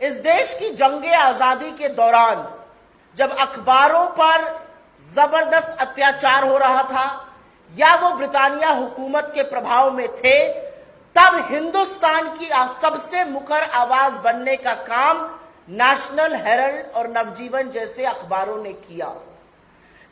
इस देश की जंगे आजादी के दौरान जब अखबारों पर जबरदस्त अत्याचार हो रहा था या वो ब्रिटानिया हुकूमत के प्रभाव में थे, तब हिंदुस्तान की सबसे मुखर आवाज बनने का काम नेशनल हेरल्ड और नवजीवन जैसे अखबारों ने किया।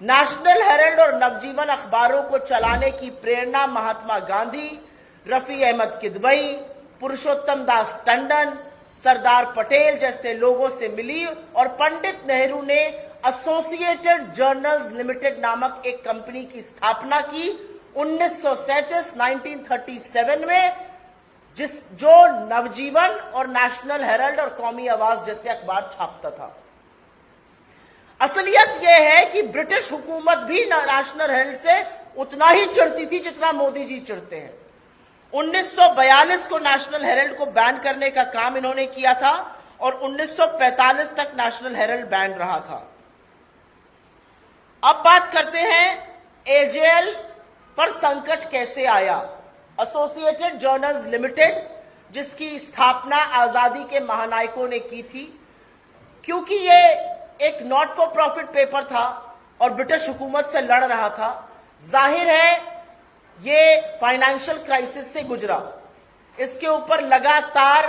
नेशनल हेरल्ड और नवजीवन अखबारों को चलाने की प्रेरणा महात्मा गांधी, रफी अहमद किदवई, पुरुषोत्तम दास टंडन, सरदार पटेल जैसे लोगों से मिली और पंडित नेहरू ने एसोसिएटेड जर्नल्स लिमिटेड नामक एक कंपनी की स्थापना की 1937 में, जो नवजीवन और नेशनल हेरल्ड और कौमी आवाज जैसे अखबार छापता था। असलियत यह है कि ब्रिटिश हुकूमत भी नेशनल हेरल्ड से उतना ही चिढ़ती थी जितना मोदी जी चिढ़ते हैं। 1942 को नेशनल हेरल्ड को बैन करने का काम इन्होंने किया था और 1945 तक नेशनल हेरल्ड बैन रहा था। अब बात करते हैं एजेएल पर संकट कैसे आया। एसोसिएटेड जर्नल्स लिमिटेड, जिसकी स्थापना आजादी के महानायकों ने की थी, क्योंकि ये एक नॉट फॉर प्रॉफिट पेपर था और ब्रिटिश हुकूमत से लड़ रहा था, जाहिर है ये फाइनेंशियल क्राइसिस से गुजरा। इसके ऊपर लगातार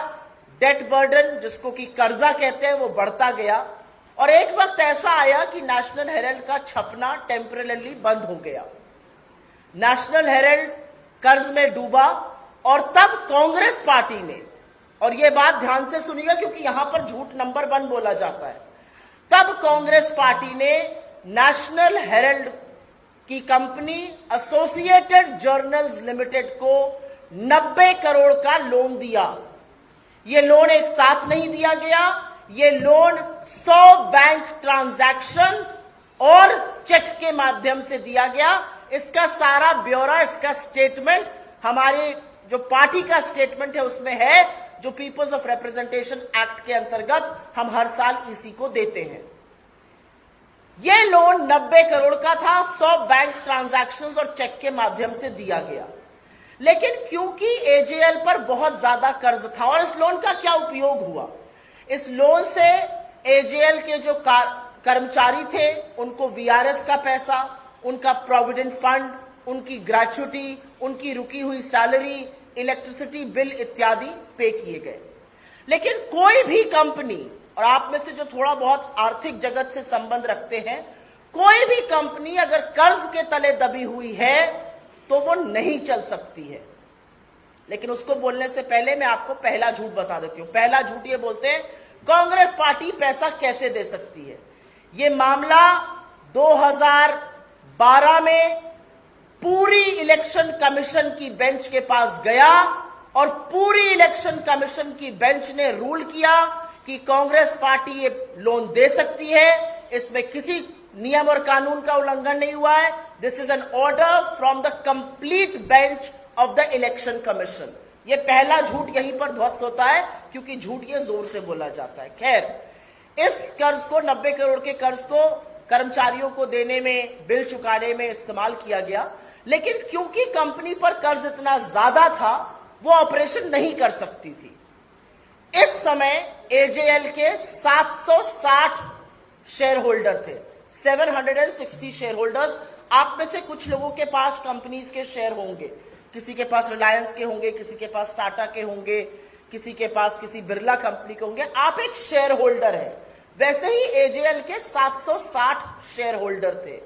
डेट बर्डन, जिसको कि कर्जा कहते हैं, वो बढ़ता गया और एक वक्त ऐसा आया कि नेशनल हेरल्ड का छपना टेम्परेरी बंद हो गया। नेशनल हेरल्ड कर्ज में डूबा और तब कांग्रेस पार्टी ने, और यह बात ध्यान से सुनिएगा क्योंकि यहां पर झूठ नंबर 1 बोला जाता है, तब कांग्रेस पार्टी ने नेशनल हेरल्ड की कंपनी एसोसिएटेड जर्नल्स लिमिटेड को 90 करोड़ का लोन दिया। यह लोन एक साथ नहीं दिया गया, यह लोन 100 बैंक ट्रांजैक्शन और चेक के माध्यम से दिया गया। इसका सारा ब्यौरा, इसका स्टेटमेंट हमारे जो पार्टी का स्टेटमेंट है उसमें है, जो पीपल्स ऑफ रिप्रेजेंटेशन एक्ट के अंतर्गत हम हर साल ईसी को देते हैं। यह लोन 90 करोड़ का था, 100 बैंक ट्रांजैक्शंस और चेक के माध्यम से दिया गया। लेकिन क्योंकि एजेएल पर बहुत ज्यादा कर्ज था, और इस लोन का क्या उपयोग हुआ, इस लोन से एजेएल के जो कर्मचारी थे उनको वीआरएस का पैसा, उनका प्रोविडेंट फंड, उनकी ग्रेच्युटी, उनकी रुकी हुई सैलरी, इलेक्ट्रिसिटी बिल इत्यादि पे किए गए। लेकिन कोई भी कंपनी, और आप में से जो थोड़ा बहुत आर्थिक जगत से संबंध रखते हैं, कोई भी कंपनी अगर कर्ज के तले दबी हुई है तो वो नहीं चल सकती है। लेकिन उसको बोलने से पहले मैं आपको पहला झूठ बता देती हूं। पहला झूठ ये बोलते हैं कांग्रेस पार्टी पैसा कैसे दे सकती है। ये मामला 2012 में पूरी इलेक्शन कमीशन की बेंच के पास गया और पूरी इलेक्शन कमीशन की बेंच ने रूल किया कि कांग्रेस पार्टी ये लोन दे सकती है, इसमें किसी नियम और कानून का उल्लंघन नहीं हुआ है। This is an order from the complete bench of the election commission. ये पहला झूठ यहीं पर ध्वस्त होता है क्योंकि झूठ ये जोर से बोला जाता है। खैर, इस कर्ज को, 90 करोड़ के कर्ज को कर्मचारियों को देने में, बिल चुकाने में इस्तेमाल किया गया। लेकिन क्योंकि कंपनी पर कर्ज इतना ज्यादा था, वो ऑपरेशन नहीं कर सकती थी। इस समय एजेएल के 760 शेयर होल्डर थे, 760 शेयर होल्डर्स। आप में से कुछ लोगों के पास कंपनीज के शेयर होंगे, किसी के पास रिलायंस के होंगे, किसी के पास टाटा के होंगे, किसी के पास किसी बिरला कंपनी के होंगे। आप एक शेयर होल्डर है। वैसे ही एजेएल के 760 शेयर होल्डर थे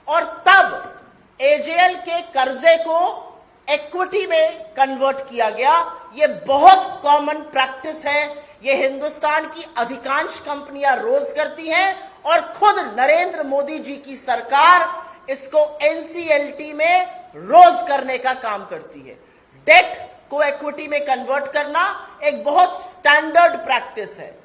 और तब एजेएल के कर्जे को इक्विटी में कन्वर्ट किया गया। यह बहुत कॉमन प्रैक्टिस है, यह हिंदुस्तान की अधिकांश कंपनियां रोज करती हैं और खुद नरेंद्र मोदी जी की सरकार इसको एनसीएलटी में रोज करने का काम करती है। डेट को इक्विटी में कन्वर्ट करना एक बहुत स्टैंडर्ड प्रैक्टिस है।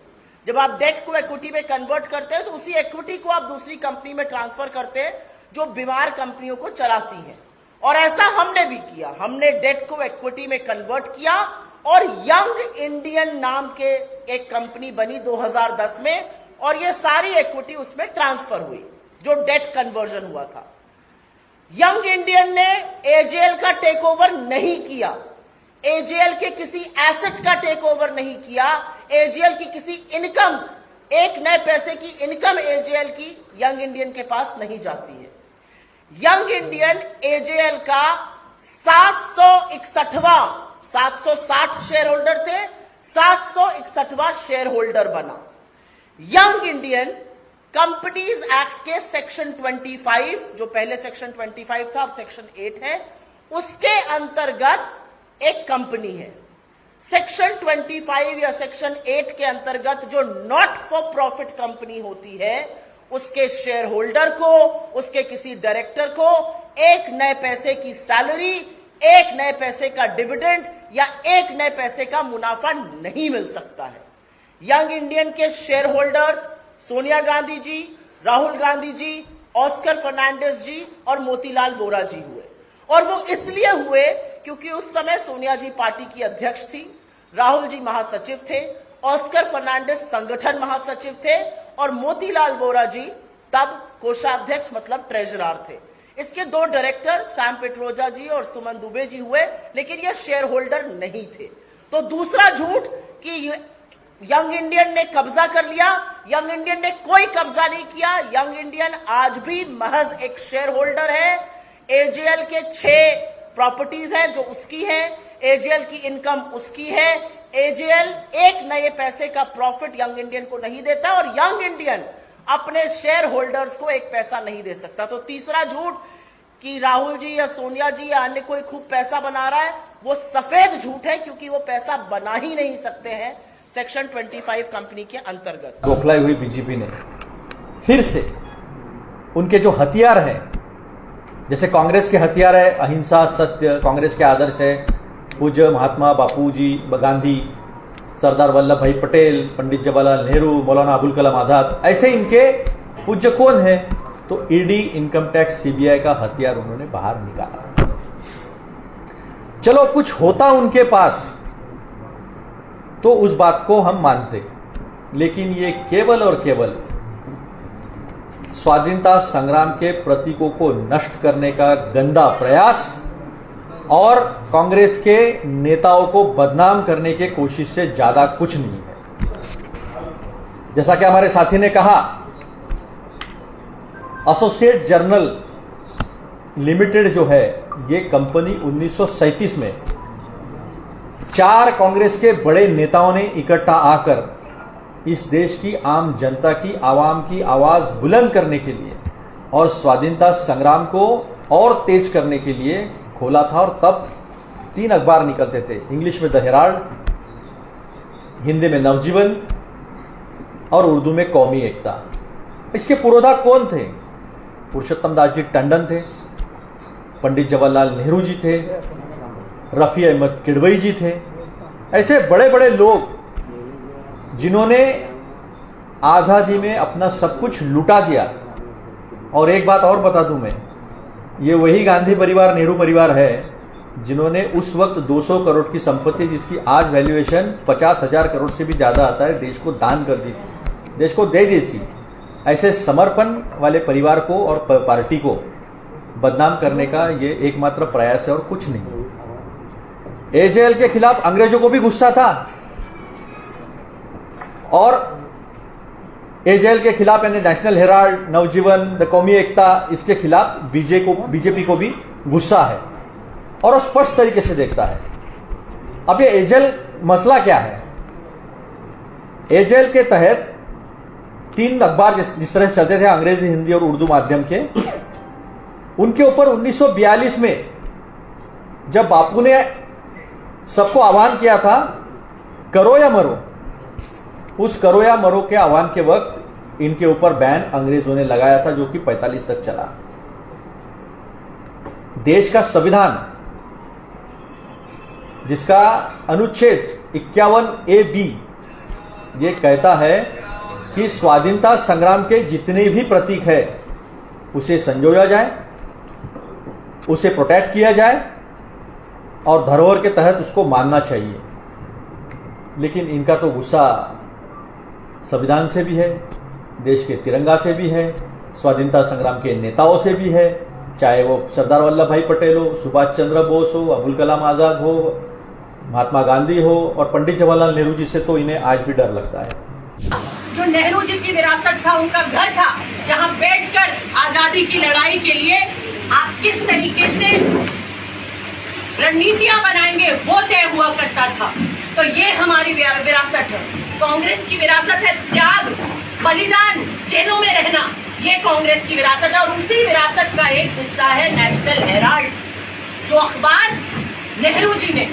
जब आप डेट को इक्विटी में कन्वर्ट करते हैं तो उसी इक्विटी को आप दूसरी कंपनी में ट्रांसफर करते हैं जो बीमार कंपनियों को चलाती हैं, और ऐसा हमने भी किया। हमने डेट को इक्विटी में कन्वर्ट किया और यंग इंडियन नाम के एक कंपनी बनी 2010 में, और ये सारी इक्विटी उसमें ट्रांसफर हुई जो डेट कन्वर्जन हुआ था। यंग इंडियन ने एजेएल का टेक ओवर नहीं किया। एजेएल के किसी एसेट का टेक ओवर नहीं किया, एजेएल की किसी इनकम, एक नए पैसे की इनकम एजेएल की यंग इंडियन के पास नहीं जाती है। यंग इंडियन एजेएल का 760 शेयर होल्डर थे, 761वां शेयर होल्डर बना। यंग इंडियन कंपनीज एक्ट के सेक्शन 25, जो पहले सेक्शन 25 था अब सेक्शन 8 है, उसके अंतर्गत एक कंपनी है। सेक्शन 25 या सेक्शन 8 के अंतर्गत जो नॉट फॉर प्रॉफिट कंपनी होती है, उसके शेयर होल्डर को, उसके किसी डायरेक्टर को एक नए पैसे की सैलरी, एक नए पैसे का डिविडेंड या एक नए पैसे का मुनाफा नहीं मिल सकता है। यंग इंडियन के share holders Sonia Gandhi ji, Rahul Gandhi ji, Oscar Fernandes जी और मोतीलाल वोरा जी हुए। और वो इसलिए हुए क्योंकि उस समय सोनिया जी पार्टी की अध्यक्ष थी, राहुल जी महासचिव थे, ऑस्कर फर्नांडिस संगठन महासचिव थे और मोतीलाल वोरा जी तब कोषाध्यक्ष मतलब ट्रेजरर थे। इसके दो डायरेक्टर सैम पिट्रोदा जी और सुमन दुबे जी हुए, लेकिन ये शेयर होल्डर नहीं थे। तो दूसरा झूठ कि यंग इंडियन ने कब्जा कर लिया, यंग इंडियन ने कोई कब्जा नहीं किया। यंग इंडियन आज भी महज एक शेयर होल्डर है। एजेएल के 6 प्रॉपर्टीज हैं जो उसकी है, एजेएल की इनकम उसकी है। एजेएल एक नए पैसे का प्रॉफिट यंग इंडियन को नहीं देता और यंग इंडियन अपने शेयर होल्डर्स को एक पैसा नहीं दे सकता। तो तीसरा झूठ कि राहुल जी या सोनिया जी या अन्य कोई खूब पैसा बना रहा है, वो सफेद झूठ है, क्योंकि वो पैसा बना ही नहीं सकते हैं सेक्शन 25 कंपनी के अंतर्गत। बौखलाई हुई बीजेपी ने फिर से उनके जो हथियार हैं, जैसे कांग्रेस के हथियार है अहिंसा सत्य, कांग्रेस के आदर्श है पूज्य महात्मा बापू जी गांधी, सरदार वल्लभ भाई पटेल, पंडित जवाहरलाल नेहरू, मौलाना अबुल कलाम आजाद, ऐसे इनके पूज्य कौन है? तो ईडी, इनकम टैक्स, सीबीआई का हथियार उन्होंने बाहर निकाला। चलो कुछ होता उनके पास तो उस बात को हम मानते, लेकिन ये केवल और केवल स्वाधीनता संग्राम के प्रतीकों को नष्ट करने का गंदा प्रयास और कांग्रेस के नेताओं को बदनाम करने की कोशिश से ज्यादा कुछ नहीं है। जैसा कि हमारे साथी ने कहा, एसोसिएट जर्नल लिमिटेड जो है, ये कंपनी 1937 में 4 कांग्रेस के बड़े नेताओं ने इकट्ठा आकर इस देश की आम जनता की, आवाम की आवाज बुलंद करने के लिए और स्वाधीनता संग्राम को और तेज करने के लिए खोला था। और तब 3 अखबार निकलते थे, इंग्लिश में द हेराल्ड, हिंदी में नवजीवन और उर्दू में कौमी एकता। इसके पुरोधा कौन थे? पुरुषोत्तम दास जी टंडन थे, पंडित जवाहरलाल नेहरू जी थे, रफी अहमद किडवई जी थे। ऐसे बड़े बड़े लोग जिन्होंने आजादी में अपना सब कुछ लुटा दिया। और एक बात और बता दूं मैं, ये वही गांधी परिवार, नेहरू परिवार है जिन्होंने उस वक्त 200 करोड़ की संपत्ति, जिसकी आज वैल्यूएशन 50,000 करोड़ से भी ज्यादा आता है, देश को दान कर दी थी, देश को दे दी थी। ऐसे समर्पण वाले परिवार को और पार्टी को बदनाम करने का ये एकमात्र प्रयास है और कुछ नहीं। एजेएल के खिलाफ अंग्रेजों को भी गुस्सा था और एजेएल के खिलाफ यानी नेशनल हेराल्ड, नवजीवन, द कौमी एकता, इसके खिलाफ बीजेपी को भी गुस्सा है और वो स्पष्ट तरीके से देखता है। अब ये एजेएल मसला क्या है? एजेएल के तहत 3 अखबार जिस तरह से चलते थे, अंग्रेजी, हिंदी और उर्दू माध्यम के, उनके ऊपर 1942 में जब बापू ने सबको आह्वान किया था करो या मरो, उस करो या मरो के आह्वान के वक्त इनके ऊपर बैन अंग्रेजों ने लगाया था, जो कि 45 तक चला। देश का संविधान, जिसका अनुच्छेद 51A(b) ये कहता है कि स्वाधीनता संग्राम के जितने भी प्रतीक है उसे संजोया जाए, उसे प्रोटेक्ट किया जाए और धरोहर के तहत उसको मानना चाहिए। लेकिन इनका तो गुस्सा संविधान से भी है, देश के तिरंगा से भी है, स्वाधीनता संग्राम के नेताओं से भी है, चाहे वो सरदार वल्लभ भाई पटेल हो, सुभाष चंद्र बोस हो, अबुल कलाम आजाद हो, महात्मा गांधी हो और पंडित जवाहरलाल नेहरू जी से तो इन्हें आज भी डर लगता है। जो नेहरू जी की विरासत था, उनका घर था, जहां बैठकर आजादी की लड़ाई के लिए आप किस तरीके से रणनीतियां बनाएंगे वो तय हुआ करता था। तो ये हमारी विरासत है। कांग्रेस की विरासत है त्याग, बलिदान, जेलों में रहना। ये कांग्रेस की विरासत है और उसी विरासत का एक हिस्सा है नेशनल हेराल्ड, जो अखबार नेहरू जी ने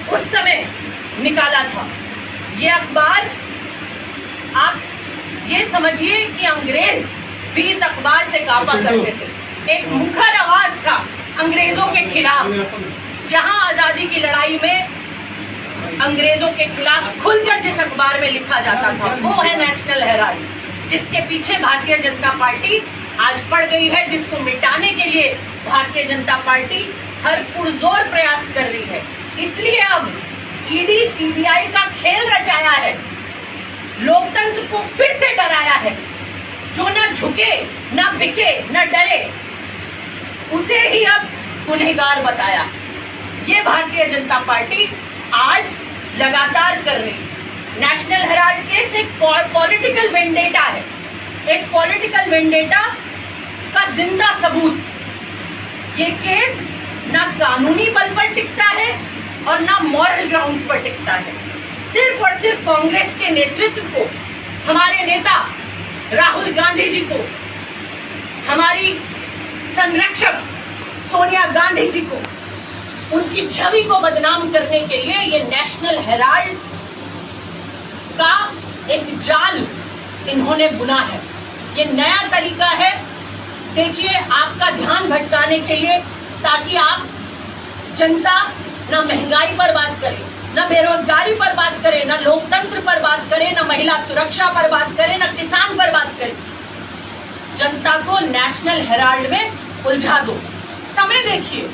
उस समय निकाला था। ये अखबार, आप ये समझिए कि अंग्रेज भी इस अखबार से काबा करते थे। एक मुखर आवाज था अंग्रेजों के खिलाफ, जहां आजादी की लड़ाई में अंग्रेजों के खिलाफ खुलकर जिस अखबार में लिखा जाता था, वो है नेशनल हेराल्ड, जिसके पीछे भारतीय जनता पार्टी आज पड़ गई है, जिसको मिटाने के लिए भारतीय जनता पार्टी हर पुरजोर प्रयास कर रही है। इसलिए अब ईडी सीबीआई का खेल रचाया है, लोकतंत्र को फिर से डराया है। जो न झुके, न बिके, न डरे, उसे ही अब गुनहगार बताया। ये भारतीय जनता पार्टी आज लगातार कर रही है। नेशनल हेराल्ड केस एक पॉलिटिकल वेंडेटा है, एक पॉलिटिकल वेंडेटा का जिंदा सबूत। ये केस ना कानूनी बल पर टिकता है और ना मॉरल ग्राउंड्स पर टिकता है। सिर्फ और सिर्फ कांग्रेस के नेतृत्व को, हमारे नेता राहुल गांधी जी को, हमारी संरक्षक सोनिया गांधी जी को, उनकी छवि को बदनाम करने के लिए ये नेशनल हेराल्ड का एक जाल इन्होंने बुना है। ये नया तरीका है, देखिए, आपका ध्यान भटकाने के लिए, ताकि आप जनता न महंगाई पर बात करे, न बेरोजगारी पर बात करे, न लोकतंत्र पर बात करे, न महिला सुरक्षा पर बात करे, न किसान पर बात करे। जनता को नेशनल हेराल्ड में उलझा दो। समय देखिए,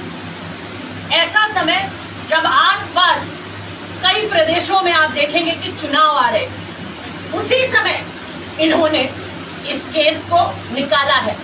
ऐसा समय जब आसपास कई प्रदेशों में आप देखेंगे कि चुनाव आ रहे, उसी समय इन्होंने इस केस को निकाला है।